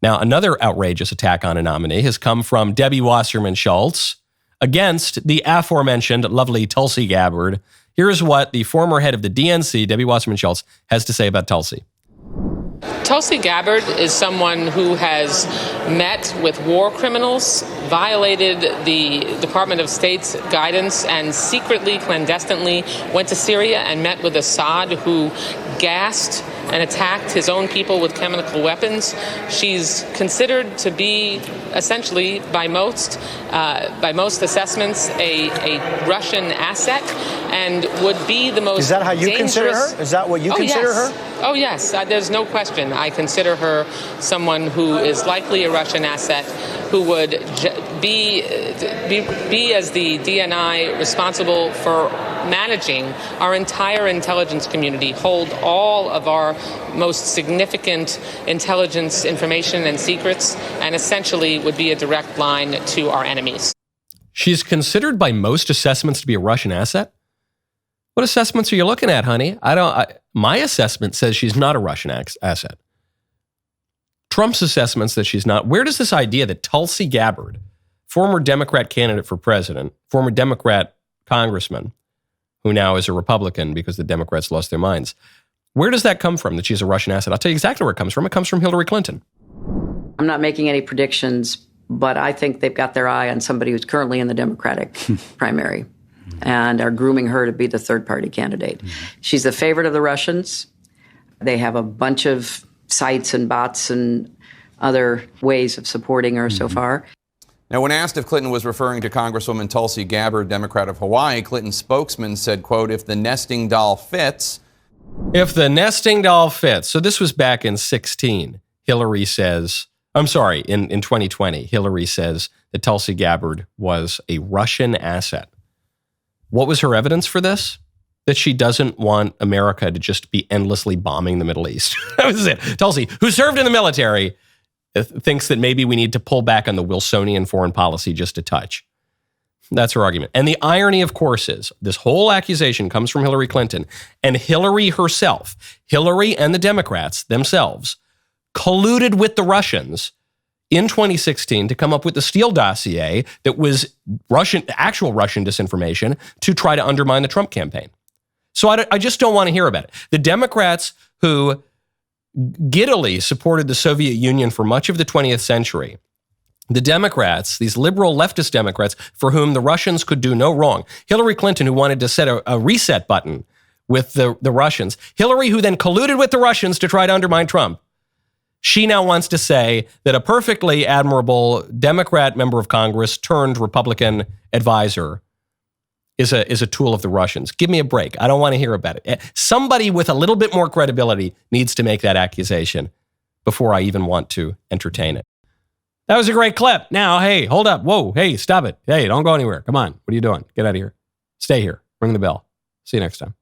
Now, another outrageous attack on a nominee has come from Debbie Wasserman Schultz against the aforementioned lovely Tulsi Gabbard. Here's what the former head of the DNC, Debbie Wasserman Schultz, has to say about Tulsi. Tulsi Gabbard is someone who has met with war criminals, violated the Department of State's guidance, and secretly, clandestinely went to Syria and met with Assad, who gassed and attacked his own people with chemical weapons. She's considered to be essentially, by most assessments, a Russian asset, and would be the most. Is that how you dangerous... consider her? Is that what you consider her? Oh, yes. There's no question. I consider her someone who is likely a Russian asset, who would be as the DNI responsible for managing our entire intelligence community, hold all of our most significant intelligence information and secrets, and essentially would be a direct line to our enemies. She's considered by most assessments to be a Russian asset? What assessments are you looking at, honey? My assessment says she's not a Russian asset. Trump's assessment that she's not. Where does this idea that Tulsi Gabbard, former Democrat candidate for president, former Democrat congressman, who now is a Republican because the Democrats lost their minds, where does that come from, that she's a Russian asset? I'll tell you exactly where it comes from. It comes from Hillary Clinton. I'm not making any predictions, but I think they've got their eye on somebody who's currently in the Democratic primary and are grooming her to be the third-party candidate. She's the favorite of the Russians. They have a bunch of sites and bots and other ways of supporting her so far. Now, when asked if Clinton was referring to Congresswoman Tulsi Gabbard, Democrat of Hawaii, Clinton's spokesman said, quote, "If the nesting doll fits." If the nesting doll fits. So this was back in 2016. Hillary says, I'm sorry, in 2020, Hillary says that Tulsi Gabbard was a Russian asset. What was her evidence for this? That she doesn't want America to just be endlessly bombing the Middle East. That was it. Tulsi, who served in the military, thinks that maybe we need to pull back on the Wilsonian foreign policy just a touch. That's her argument. And the irony, of course, is this whole accusation comes from Hillary Clinton, and Hillary herself, Hillary and the Democrats themselves, colluded with the Russians in 2016 to come up with the Steele dossier that was actual Russian disinformation to try to undermine the Trump campaign. So I just don't want to hear about it. The Democrats who giddily supported the Soviet Union for much of the 20th century, the Democrats, these liberal leftist Democrats for whom the Russians could do no wrong, Hillary Clinton, who wanted to set a reset button with the Russians, Hillary, who then colluded with the Russians to try to undermine Trump, she now wants to say that a perfectly admirable Democrat member of Congress turned Republican advisor is a tool of the Russians. Give me a break. I don't want to hear about it. Somebody with a little bit more credibility needs to make that accusation before I even want to entertain it. That was a great clip. Now, hey, hold up. Whoa, hey, stop it. Hey, don't go anywhere. Come on. What are you doing? Get out of here. Stay here. Ring the bell. See you next time.